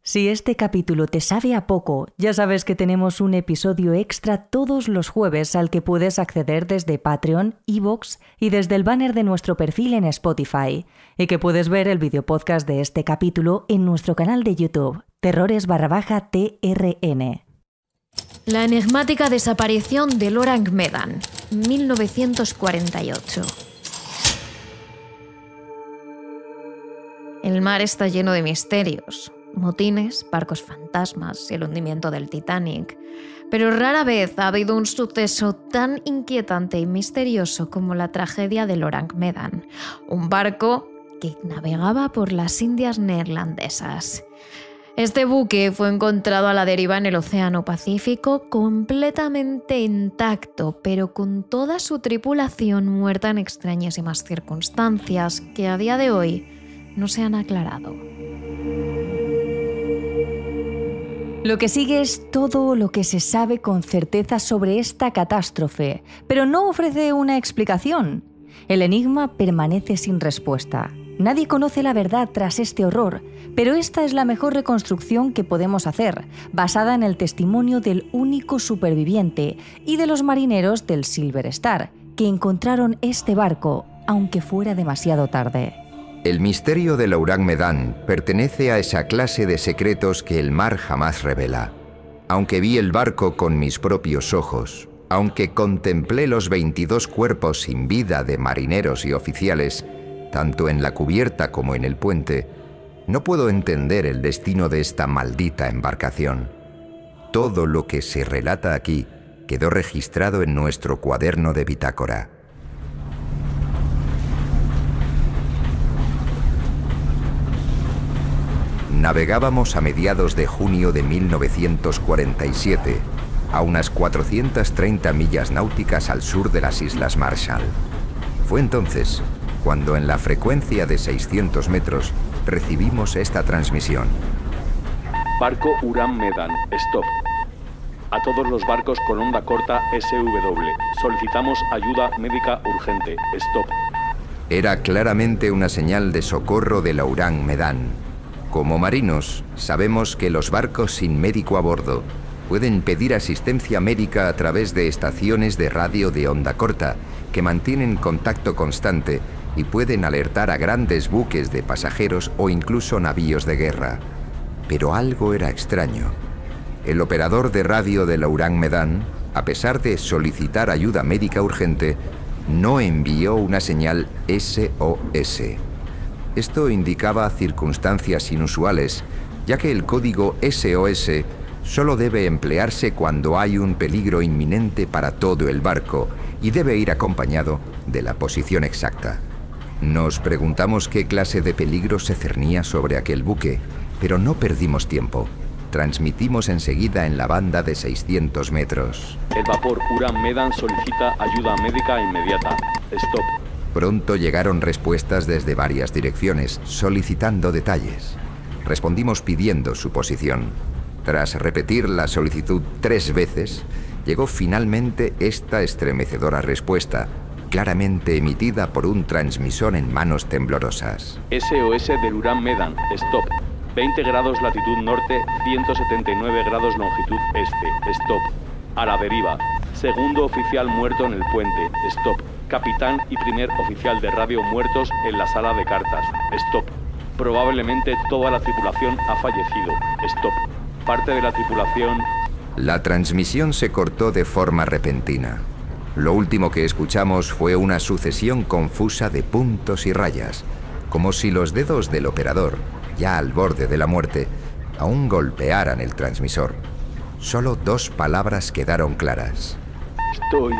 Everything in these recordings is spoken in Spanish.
Si este capítulo te sabe a poco, ya sabes que tenemos un episodio extra todos los jueves al que puedes acceder desde Patreon, iVoox y desde el banner de nuestro perfil en Spotify, y que puedes ver el videopodcast de este capítulo en nuestro canal de YouTube, Terrores_TRN. La enigmática desaparición del Orang Medan, 1948. El mar está lleno de misterios. Motines, barcos fantasmas y el hundimiento del Titanic. Pero rara vez ha habido un suceso tan inquietante y misterioso como la tragedia del Orang Medan, un barco que navegaba por las Indias neerlandesas. Este buque fue encontrado a la deriva en el Océano Pacífico completamente intacto, pero con toda su tripulación muerta en extrañísimas circunstancias que a día de hoy no se han aclarado. Lo que sigue es todo lo que se sabe con certeza sobre esta catástrofe, pero no ofrece una explicación. El enigma permanece sin respuesta. Nadie conoce la verdad tras este horror, pero esta es la mejor reconstrucción que podemos hacer, basada en el testimonio del único superviviente y de los marineros del Silver Star, que encontraron este barco, aunque fuera demasiado tarde. El misterio del Orang Medan pertenece a esa clase de secretos que el mar jamás revela. Aunque vi el barco con mis propios ojos, aunque contemplé los 22 cuerpos sin vida de marineros y oficiales, tanto en la cubierta como en el puente, no puedo entender el destino de esta maldita embarcación. Todo lo que se relata aquí quedó registrado en nuestro cuaderno de bitácora. Navegábamos a mediados de junio de 1947, a unas 430 millas náuticas al sur de las Islas Marshall. Fue entonces cuando en la frecuencia de 600 metros recibimos esta transmisión. Barco Orang Medan, stop. A todos los barcos con onda corta SW, solicitamos ayuda médica urgente, stop. Era claramente una señal de socorro del Orang Medan. Como marinos, sabemos que los barcos sin médico a bordo pueden pedir asistencia médica a través de estaciones de radio de onda corta que mantienen contacto constante y pueden alertar a grandes buques de pasajeros o incluso navíos de guerra. Pero algo era extraño. El operador de radio del Orang Medan, a pesar de solicitar ayuda médica urgente, no envió una señal SOS. Esto indicaba circunstancias inusuales, ya que el código SOS solo debe emplearse cuando hay un peligro inminente para todo el barco y debe ir acompañado de la posición exacta. Nos preguntamos qué clase de peligro se cernía sobre aquel buque, pero no perdimos tiempo. Transmitimos enseguida en la banda de 600 metros. El vapor Orang Medan solicita ayuda médica inmediata, stop. Pronto llegaron respuestas desde varias direcciones, solicitando detalles. Respondimos pidiendo su posición. Tras repetir la solicitud 3 veces, llegó finalmente esta estremecedora respuesta, claramente emitida por un transmisor en manos temblorosas. SOS del Orang Medan, stop. 20 grados latitud norte, 179 grados longitud este, stop. A la deriva. Segundo oficial muerto en el puente, stop. Capitán y primer oficial de radio muertos en la sala de cartas, stop. Probablemente toda la tripulación ha fallecido, stop. Parte de la tripulación... La transmisión se cortó de forma repentina. Lo último que escuchamos fue una sucesión confusa de puntos y rayas, como si los dedos del operador, ya al borde de la muerte, aún golpearan el transmisor. Solo 2 palabras quedaron claras. Estoy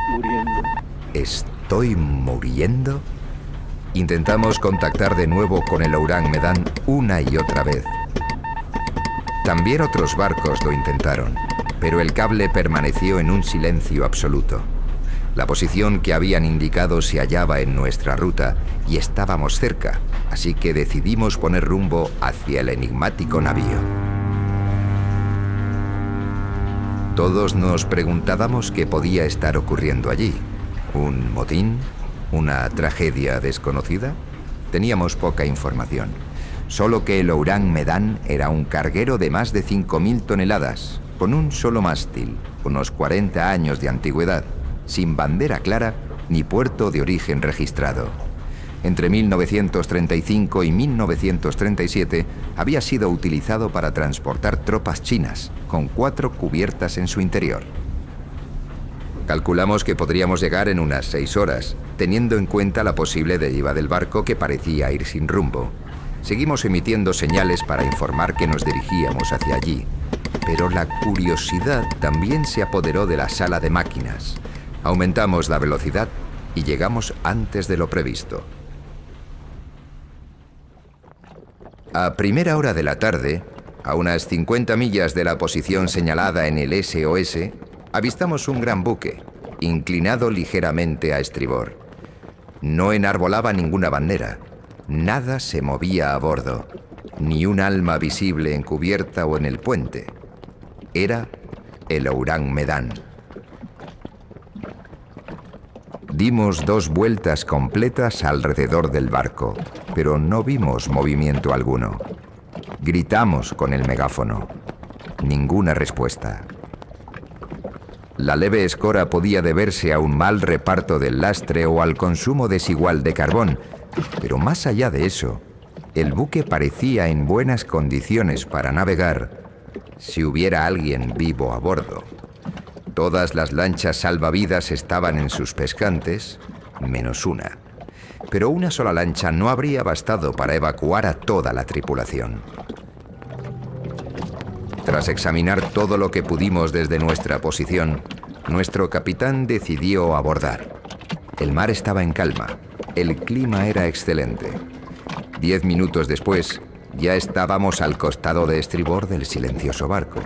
muriendo. ¿Estoy muriendo? Intentamos contactar de nuevo con el Orang Medan una y otra vez. También otros barcos lo intentaron, pero el cable permaneció en un silencio absoluto. La posición que habían indicado se hallaba en nuestra ruta y estábamos cerca, así que decidimos poner rumbo hacia el enigmático navío. Todos nos preguntábamos qué podía estar ocurriendo allí. ¿Un motín? ¿Una tragedia desconocida? Teníamos poca información. solo que el Ourang Medan era un carguero de más de 5.000 toneladas, con un solo mástil, unos 40 años de antigüedad, sin bandera clara ni puerto de origen registrado. Entre 1935 y 1937 había sido utilizado para transportar tropas chinas, con 4 cubiertas en su interior. Calculamos que podríamos llegar en unas 6 horas, teniendo en cuenta la posible deriva del barco que parecía ir sin rumbo. Seguimos emitiendo señales para informar que nos dirigíamos hacia allí, pero la curiosidad también se apoderó de la sala de máquinas. Aumentamos la velocidad y llegamos antes de lo previsto. A primera hora de la tarde, a unas 50 millas de la posición señalada en el SOS, avistamos un gran buque, inclinado ligeramente a estribor. No enarbolaba ninguna bandera, nada se movía a bordo, ni un alma visible en cubierta o en el puente. Era el Ourang Medan. Dimos 2 vueltas completas alrededor del barco, pero no vimos movimiento alguno. Gritamos con el megáfono. Ninguna respuesta. La leve escora podía deberse a un mal reparto del lastre o al consumo desigual de carbón, pero más allá de eso, el buque parecía en buenas condiciones para navegar si hubiera alguien vivo a bordo. Todas las lanchas salvavidas estaban en sus pescantes, menos una. Pero una sola lancha no habría bastado para evacuar a toda la tripulación. Tras examinar todo lo que pudimos desde nuestra posición, nuestro capitán decidió abordar. El mar estaba en calma, el clima era excelente. 10 minutos después, ya estábamos al costado de estribor del silencioso barco.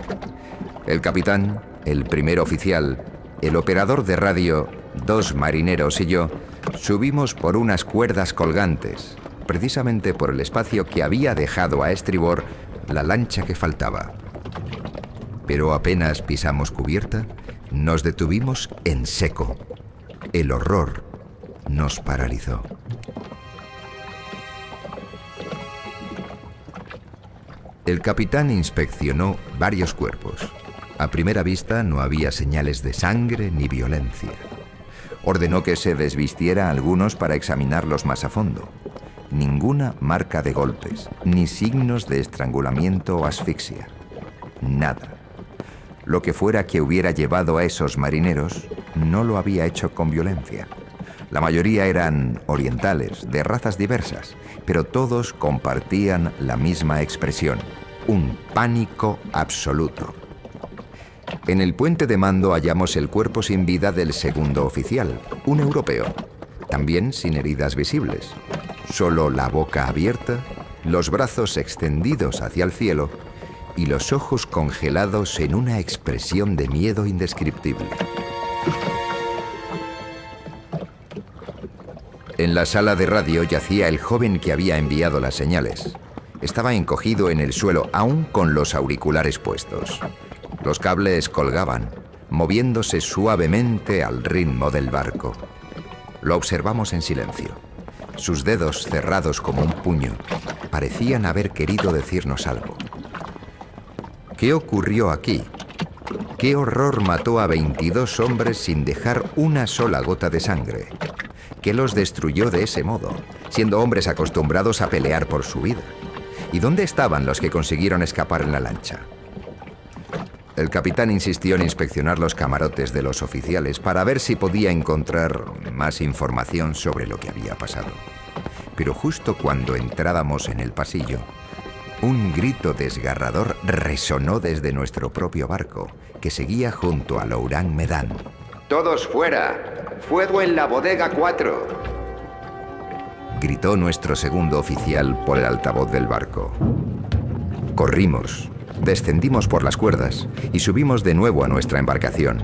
El capitán, el primer oficial, el operador de radio, 2 marineros y yo subimos por unas cuerdas colgantes, precisamente por el espacio que había dejado a estribor la lancha que faltaba. Pero apenas pisamos cubierta, nos detuvimos en seco. El horror nos paralizó. El capitán inspeccionó varios cuerpos. A primera vista no había señales de sangre ni violencia. Ordenó que se desvistiera a algunos para examinarlos más a fondo. Ninguna marca de golpes, ni signos de estrangulamiento o asfixia. Nada. Lo que fuera que hubiera llevado a esos marineros no lo había hecho con violencia. La mayoría eran orientales, de razas diversas, pero todos compartían la misma expresión: un pánico absoluto. En el puente de mando hallamos el cuerpo sin vida del segundo oficial, un europeo, también sin heridas visibles, solo la boca abierta, los brazos extendidos hacia el cielo y los ojos congelados en una expresión de miedo indescriptible. En la sala de radio yacía el joven que había enviado las señales. Estaba encogido en el suelo, aún con los auriculares puestos. Los cables colgaban, moviéndose suavemente al ritmo del barco. Lo observamos en silencio. Sus dedos, cerrados como un puño, parecían haber querido decirnos algo. ¿Qué ocurrió aquí? ¿Qué horror mató a 22 hombres sin dejar una sola gota de sangre? ¿Qué los destruyó de ese modo, siendo hombres acostumbrados a pelear por su vida? ¿Y dónde estaban los que consiguieron escapar en la lancha? El capitán insistió en inspeccionar los camarotes de los oficiales para ver si podía encontrar más información sobre lo que había pasado. Pero justo cuando entrábamos en el pasillo, un grito desgarrador resonó desde nuestro propio barco, que seguía junto al Ourang Medan. ¡Todos fuera! ¡Fuego en la bodega 4! Gritó nuestro segundo oficial por el altavoz del barco. Corrimos, descendimos por las cuerdas y subimos de nuevo a nuestra embarcación.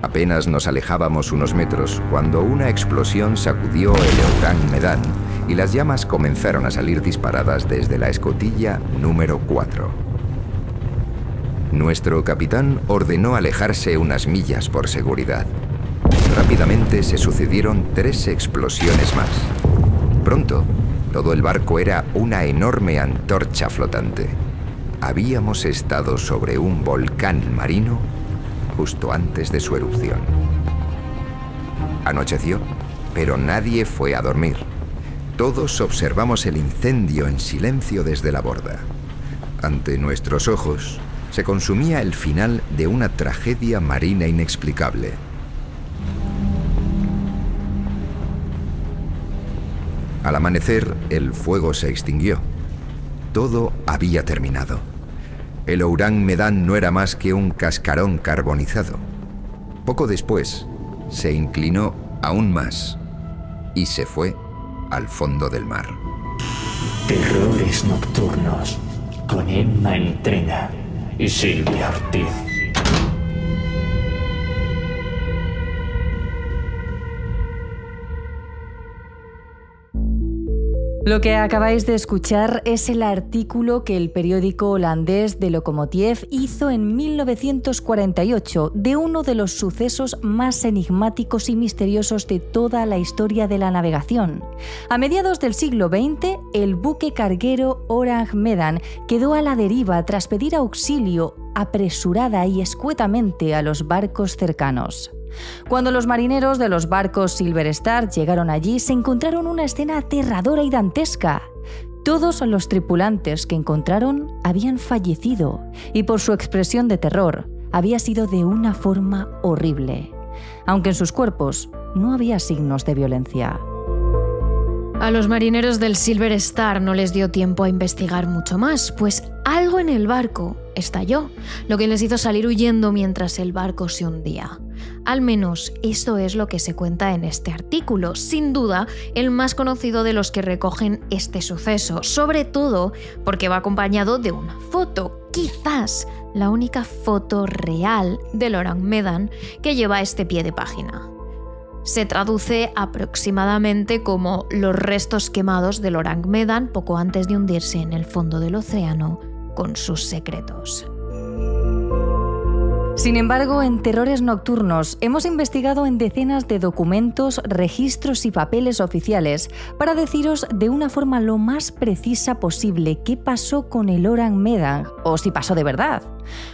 Apenas nos alejábamos unos metros cuando una explosión sacudió el Ourang Medan y las llamas comenzaron a salir disparadas desde la escotilla número 4. Nuestro capitán ordenó alejarse unas millas por seguridad. Rápidamente se sucedieron 3 explosiones más. Pronto, Todo el barco era una enorme antorcha flotante. Habíamos estado sobre un volcán marino justo antes de su erupción. Anocheció, pero nadie fue a dormir. Todos observamos el incendio en silencio desde la borda. Ante nuestros ojos se consumía el final de una tragedia marina inexplicable. Al amanecer, el fuego se extinguió. Todo había terminado. El Ourang Medan no era más que un cascarón carbonizado. Poco después, se inclinó aún más y se fue al fondo del mar. Terrores nocturnos, con Emma Entrena y Silvia Ortiz. Lo que acabáis de escuchar es el artículo que el periódico holandés de Lokomotiv hizo en 1948 de uno de los sucesos más enigmáticos y misteriosos de toda la historia de la navegación. A mediados del siglo XX, el buque carguero Ourang Medan quedó a la deriva tras pedir auxilio apresurada y escuetamente a los barcos cercanos. Cuando los marineros de los barcos Silver Star llegaron allí, se encontraron una escena aterradora y dantesca. Todos los tripulantes que encontraron habían fallecido y por su expresión de terror había sido de una forma horrible, aunque en sus cuerpos no había signos de violencia. A los marineros del Silver Star no les dio tiempo a investigar mucho más, pues algo en el barco estalló, lo que les hizo salir huyendo mientras el barco se hundía. Al menos eso es lo que se cuenta en este artículo, sin duda el más conocido de los que recogen este suceso, sobre todo porque va acompañado de una foto, quizás la única foto real del Ourang Medan que lleva este pie de página. Se traduce aproximadamente como los restos quemados del Ourang Medan poco antes de hundirse en el fondo del océano con sus secretos. Sin embargo, en Terrores Nocturnos hemos investigado en decenas de documentos, registros y papeles oficiales para deciros de una forma lo más precisa posible qué pasó con el Ourang Medan o si pasó de verdad.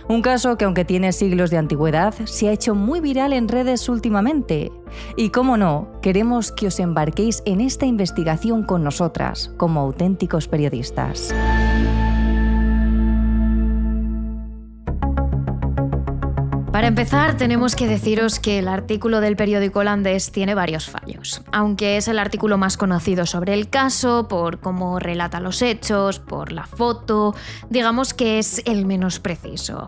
Un caso que, aunque tiene siglos de antigüedad, se ha hecho muy viral en redes últimamente. Y cómo no, queremos que os embarquéis en esta investigación con nosotras, como auténticos periodistas. Para empezar, tenemos que deciros que el artículo del periódico holandés tiene varios fallos. Aunque es el artículo más conocido sobre el caso, por cómo relata los hechos, por la foto, digamos que es el menos preciso.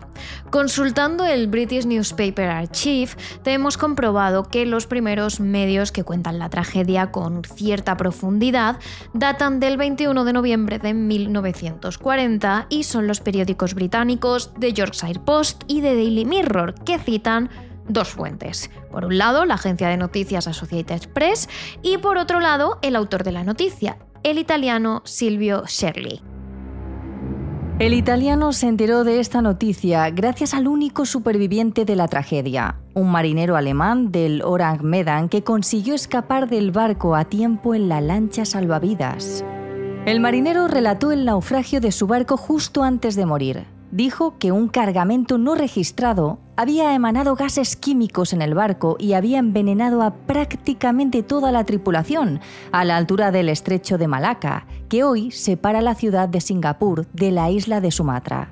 Consultando el British Newspaper Archive, te hemos comprobado que los primeros medios que cuentan la tragedia con cierta profundidad datan del 21 de noviembre de 1940 y son los periódicos británicos The Yorkshire Post y The Daily Mirror, que citan dos fuentes. Por un lado, la agencia de noticias Associated Press y por otro lado, el autor de la noticia, el italiano Silvio Sherli. El italiano se enteró de esta noticia gracias al único superviviente de la tragedia, un marinero alemán del Ourang Medan que consiguió escapar del barco a tiempo en la lancha salvavidas. El marinero relató el naufragio de su barco justo antes de morir. Dijo que un cargamento no registrado había emanado gases químicos en el barco y había envenenado a prácticamente toda la tripulación a la altura del estrecho de Malaca, que hoy separa la ciudad de Singapur de la isla de Sumatra.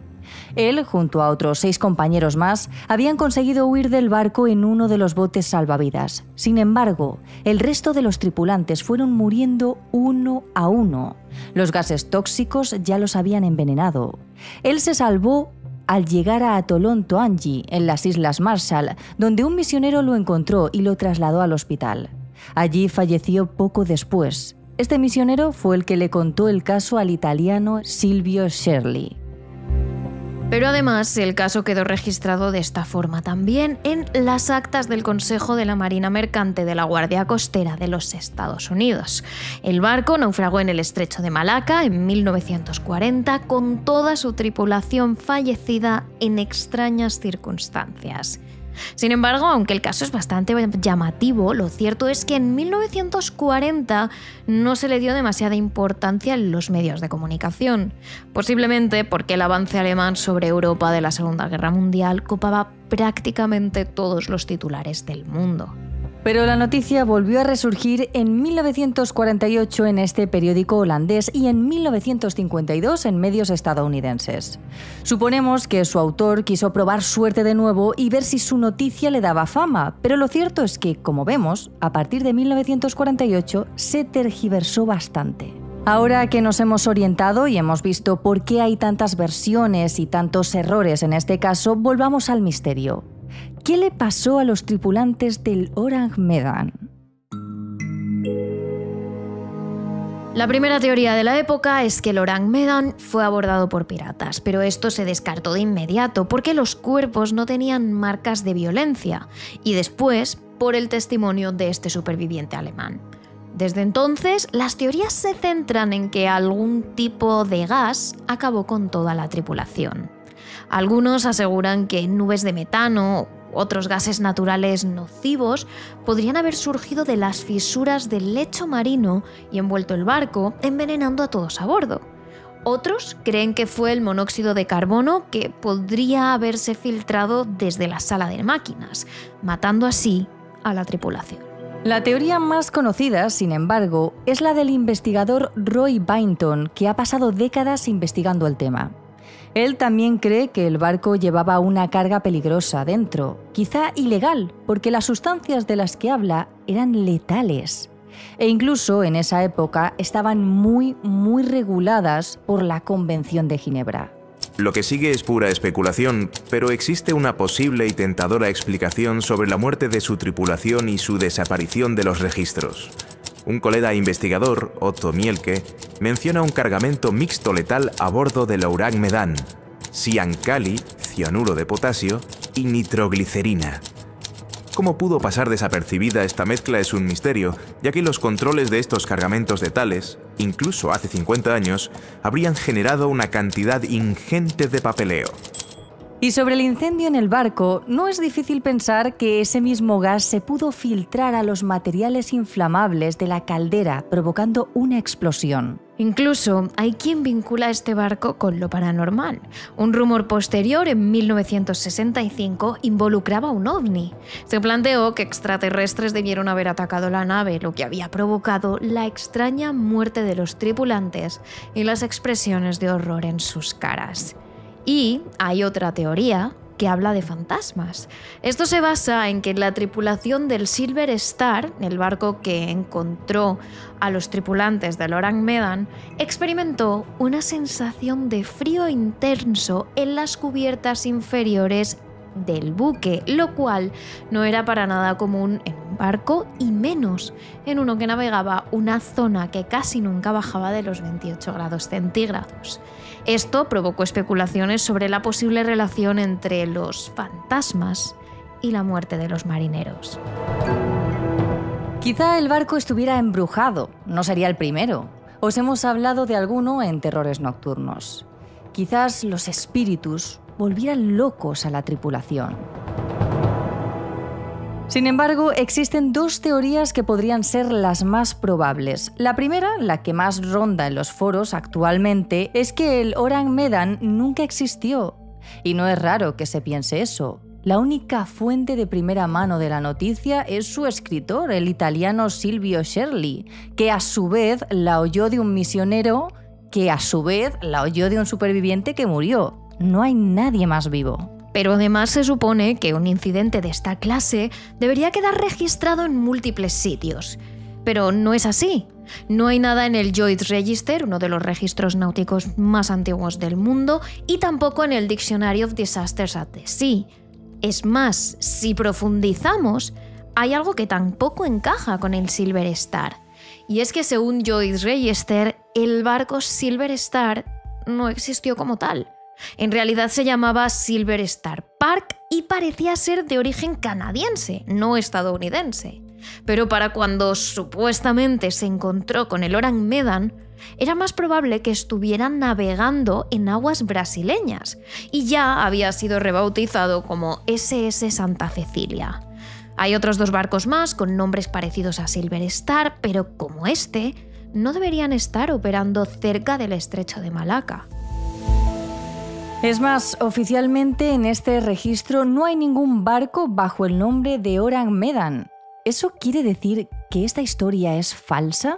Él, junto a otros 6 compañeros más, habían conseguido huir del barco en uno de los botes salvavidas. Sin embargo, el resto de los tripulantes fueron muriendo uno a uno. Los gases tóxicos ya los habían envenenado. Él se salvó al llegar a Atolón Toangi, en las Islas Marshall, donde un misionero lo encontró y lo trasladó al hospital. Allí falleció poco después. Este misionero fue el que le contó el caso al italiano Silvio Sherli. Pero además, el caso quedó registrado de esta forma también en las actas del Consejo de la Marina Mercante de la Guardia Costera de los Estados Unidos. El barco naufragó en el estrecho de Malaca en 1940 con toda su tripulación fallecida en extrañas circunstancias. Sin embargo, aunque el caso es bastante llamativo, lo cierto es que en 1940 no se le dio demasiada importancia en los medios de comunicación, posiblemente porque el avance alemán sobre Europa de la Segunda Guerra Mundial copaba prácticamente todos los titulares del mundo. Pero la noticia volvió a resurgir en 1948 en este periódico holandés y en 1952 en medios estadounidenses. Suponemos que su autor quiso probar suerte de nuevo y ver si su noticia le daba fama, pero lo cierto es que, como vemos, a partir de 1948 se tergiversó bastante. Ahora que nos hemos orientado y hemos visto por qué hay tantas versiones y tantos errores en este caso, volvamos al misterio. ¿Qué le pasó a los tripulantes del Orang Medan? La primera teoría de la época es que el Orang Medan fue abordado por piratas, pero esto se descartó de inmediato porque los cuerpos no tenían marcas de violencia y después por el testimonio de este superviviente alemán. Desde entonces, las teorías se centran en que algún tipo de gas acabó con toda la tripulación. Algunos aseguran que nubes de metano u otros gases naturales nocivos podrían haber surgido de las fisuras del lecho marino y envuelto el barco, envenenando a todos a bordo. Otros creen que fue el monóxido de carbono que podría haberse filtrado desde la sala de máquinas, matando así a la tripulación. La teoría más conocida, sin embargo, es la del investigador Roy Bainton, que ha pasado décadas investigando el tema. Él también cree que el barco llevaba una carga peligrosa dentro, quizá ilegal, porque las sustancias de las que habla eran letales. E incluso en esa época estaban muy reguladas por la Convención de Ginebra. Lo que sigue es pura especulación, pero existe una posible y tentadora explicación sobre la muerte de su tripulación y su desaparición de los registros. Un colega investigador, Otto Mielke, menciona un cargamento mixto letal a bordo del Orang Medan: ciancali, cianuro de potasio, y nitroglicerina. ¿Cómo pudo pasar desapercibida esta mezcla es un misterio, ya que los controles de estos cargamentos letales, incluso hace 50 años, habrían generado una cantidad ingente de papeleo. Y sobre el incendio en el barco, no es difícil pensar que ese mismo gas se pudo filtrar a los materiales inflamables de la caldera, provocando una explosión. Incluso hay quien vincula este barco con lo paranormal. Un rumor posterior, en 1965, involucraba un ovni. Se planteó que extraterrestres debieron haber atacado la nave, lo que había provocado la extraña muerte de los tripulantes y las expresiones de horror en sus caras. Y hay otra teoría que habla de fantasmas. Esto se basa en que la tripulación del Silver Star, el barco que encontró a los tripulantes del Orang Medan, experimentó una sensación de frío intenso en las cubiertas inferiores del buque, lo cual no era para nada común en un barco y menos en uno que navegaba una zona que casi nunca bajaba de los 28 grados centígrados. Esto provocó especulaciones sobre la posible relación entre los fantasmas y la muerte de los marineros. Quizá el barco estuviera embrujado, no sería el primero. Os hemos hablado de alguno en Terrores Nocturnos. Quizás los espíritus volvieran locos a la tripulación. Sin embargo, existen dos teorías que podrían ser las más probables. La primera, la que más ronda en los foros actualmente, es que el Orang Medan nunca existió. Y no es raro que se piense eso. La única fuente de primera mano de la noticia es su escritor, el italiano Silvio Sherli, que a su vez la oyó de un misionero, que a su vez la oyó de un superviviente que murió. No hay nadie más vivo. Pero además se supone que un incidente de esta clase debería quedar registrado en múltiples sitios. Pero no es así. No hay nada en el Lloyd's Register, uno de los registros náuticos más antiguos del mundo, y tampoco en el Dictionary of Disasters at the Sea. Es más, si profundizamos, hay algo que tampoco encaja con el Silver Star. Y es que según Lloyd's Register, el barco Silver Star no existió como tal. En realidad se llamaba Silver Star Park y parecía ser de origen canadiense, no estadounidense. Pero para cuando supuestamente se encontró con el Orang Medan, era más probable que estuvieran navegando en aguas brasileñas y ya había sido rebautizado como SS Santa Cecilia. Hay otros 2 barcos más con nombres parecidos a Silver Star, pero como este, no deberían estar operando cerca del estrecho de Malaca. Es más, oficialmente en este registro no hay ningún barco bajo el nombre de Orang Medan. ¿Eso quiere decir que esta historia es falsa?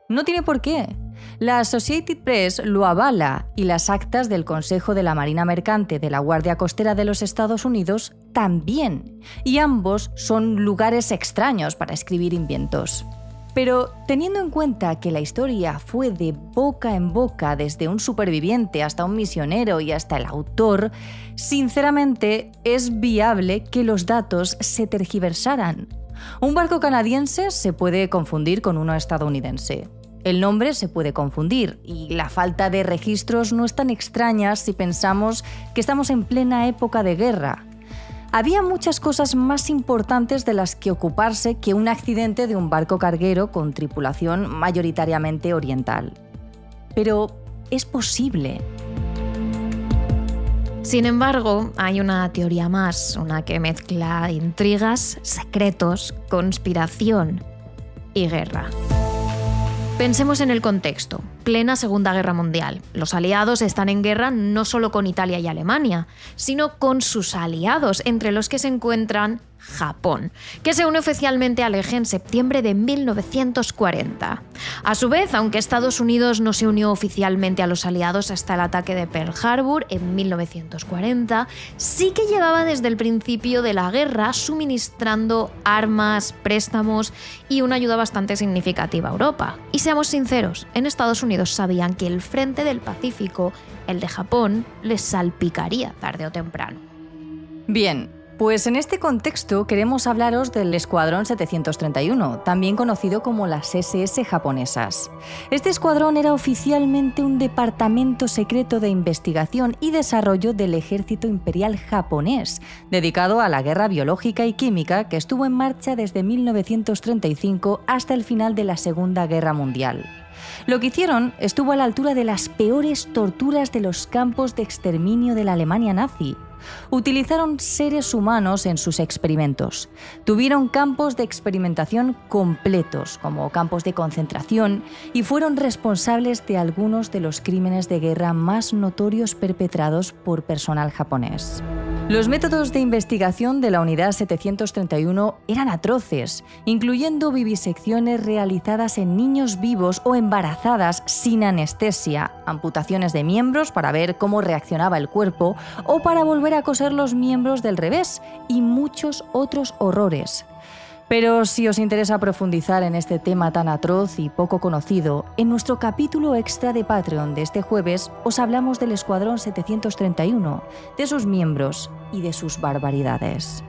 No tiene por qué. La Associated Press lo avala y las actas del Consejo de la Marina Mercante de la Guardia Costera de los Estados Unidos también. Y ambos son lugares extraños para escribir inventos. Pero teniendo en cuenta que la historia fue de boca en boca desde un superviviente hasta un misionero y hasta el autor, sinceramente es viable que los datos se tergiversaran. Un barco canadiense se puede confundir con uno estadounidense. El nombre se puede confundir y la falta de registros no es tan extraña si pensamos que estamos en plena época de guerra. Había muchas cosas más importantes de las que ocuparse que un accidente de un barco carguero con tripulación mayoritariamente oriental. Pero es posible. Sin embargo, hay una teoría más, una que mezcla intrigas, secretos, conspiración y guerra. Pensemos en el contexto. Plena Segunda Guerra Mundial. Los aliados están en guerra no solo con Italia y Alemania, sino con sus aliados, entre los que se encuentran Japón, que se une oficialmente al eje en septiembre de 1940. A su vez, aunque Estados Unidos no se unió oficialmente a los aliados hasta el ataque de Pearl Harbor en 1940, sí que llevaba desde el principio de la guerra suministrando armas, préstamos y una ayuda bastante significativa a Europa. Y seamos sinceros, en Estados Unidos sabían que el frente del Pacífico, el de Japón, les salpicaría tarde o temprano. Bien. Pues en este contexto queremos hablaros del Escuadrón 731, también conocido como las SS japonesas. Este escuadrón era oficialmente un departamento secreto de investigación y desarrollo del ejército imperial japonés, dedicado a la guerra biológica y química que estuvo en marcha desde 1935 hasta el final de la Segunda Guerra Mundial. Lo que hicieron estuvo a la altura de las peores torturas de los campos de exterminio de la Alemania nazi. Utilizaron seres humanos en sus experimentos. Tuvieron campos de experimentación completos, como campos de concentración, y fueron responsables de algunos de los crímenes de guerra más notorios perpetrados por personal japonés. Los métodos de investigación de la Unidad 731 eran atroces, incluyendo vivisecciones realizadas en niños vivos o embarazadas sin anestesia, amputaciones de miembros para ver cómo reaccionaba el cuerpo o para volver a coser los miembros del revés y muchos otros horrores. Pero si os interesa profundizar en este tema tan atroz y poco conocido, en nuestro capítulo extra de Patreon de este jueves os hablamos del Escuadrón 731, de sus miembros y de sus barbaridades.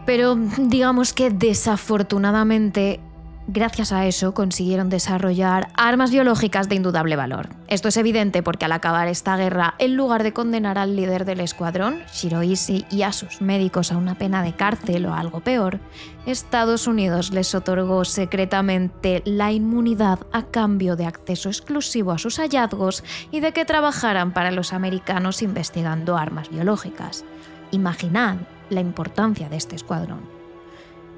Pero digamos que desafortunadamente, gracias a eso consiguieron desarrollar armas biológicas de indudable valor. Esto es evidente porque al acabar esta guerra, en lugar de condenar al líder del escuadrón, Shiroishi, y a sus médicos a una pena de cárcel o algo peor, Estados Unidos les otorgó secretamente la inmunidad a cambio de acceso exclusivo a sus hallazgos y de que trabajaran para los americanos investigando armas biológicas. Imaginad la importancia de este escuadrón.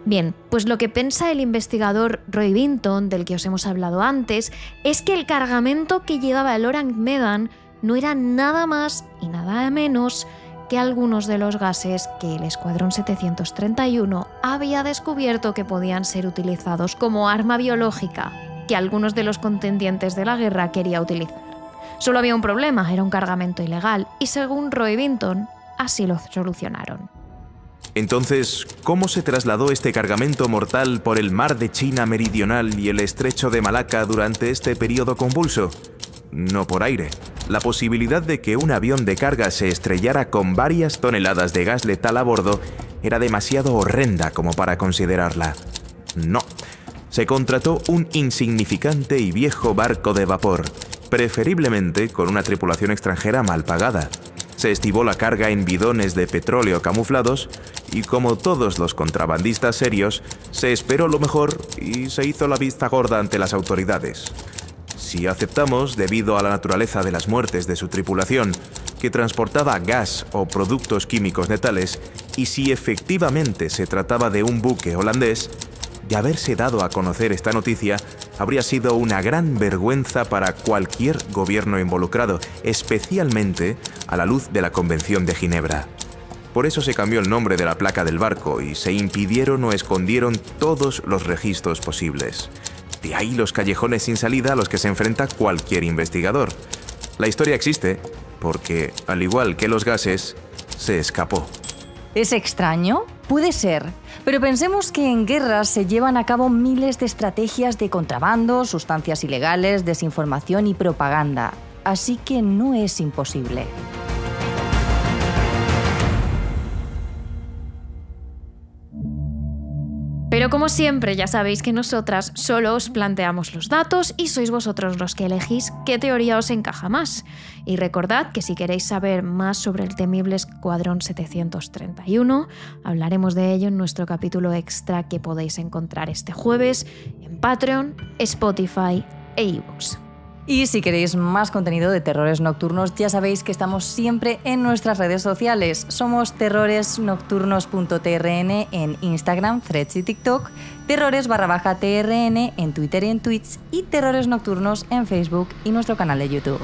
Bien, pues lo que piensa el investigador Roy Vinton, del que os hemos hablado antes, es que el cargamento que llevaba el Orang Medan no era nada más y nada menos que algunos de los gases que el Escuadrón 731 había descubierto que podían ser utilizados como arma biológica, que algunos de los contendientes de la guerra quería utilizar. Solo había un problema, era un cargamento ilegal, y según Roy Vinton, así lo solucionaron. Entonces, ¿cómo se trasladó este cargamento mortal por el mar de China Meridional y el estrecho de Malaca durante este periodo convulso? No por aire. La posibilidad de que un avión de carga se estrellara con varias toneladas de gas letal a bordo era demasiado horrenda como para considerarla. No. Se contrató un insignificante y viejo barco de vapor, preferiblemente con una tripulación extranjera mal pagada. Se estibó la carga en bidones de petróleo camuflados y, como todos los contrabandistas serios, se esperó lo mejor y se hizo la vista gorda ante las autoridades. Si aceptamos, debido a la naturaleza de las muertes de su tripulación, que transportaba gas o productos químicos letales, y si efectivamente se trataba de un buque holandés, de haberse dado a conocer esta noticia, habría sido una gran vergüenza para cualquier gobierno involucrado, especialmente a la luz de la Convención de Ginebra. Por eso se cambió el nombre de la placa del barco y se impidieron o escondieron todos los registros posibles. De ahí los callejones sin salida a los que se enfrenta cualquier investigador. La historia existe porque, al igual que los gases, se escapó. ¿Es extraño? Puede ser, pero pensemos que en guerras se llevan a cabo miles de estrategias de contrabando, sustancias ilegales, desinformación y propaganda, así que no es imposible. Pero como siempre, ya sabéis que nosotras solo os planteamos los datos y sois vosotros los que elegís qué teoría os encaja más. Y recordad que si queréis saber más sobre el temible Escuadrón 731, hablaremos de ello en nuestro capítulo extra que podéis encontrar este jueves en Patreon, Spotify e iVoox. Y si queréis más contenido de Terrores Nocturnos, ya sabéis que estamos siempre en nuestras redes sociales. Somos terroresnocturnos.trn en Instagram, Threads y TikTok, terrores_TRN en Twitter y en Twitch y Terrores Nocturnos en Facebook y nuestro canal de YouTube.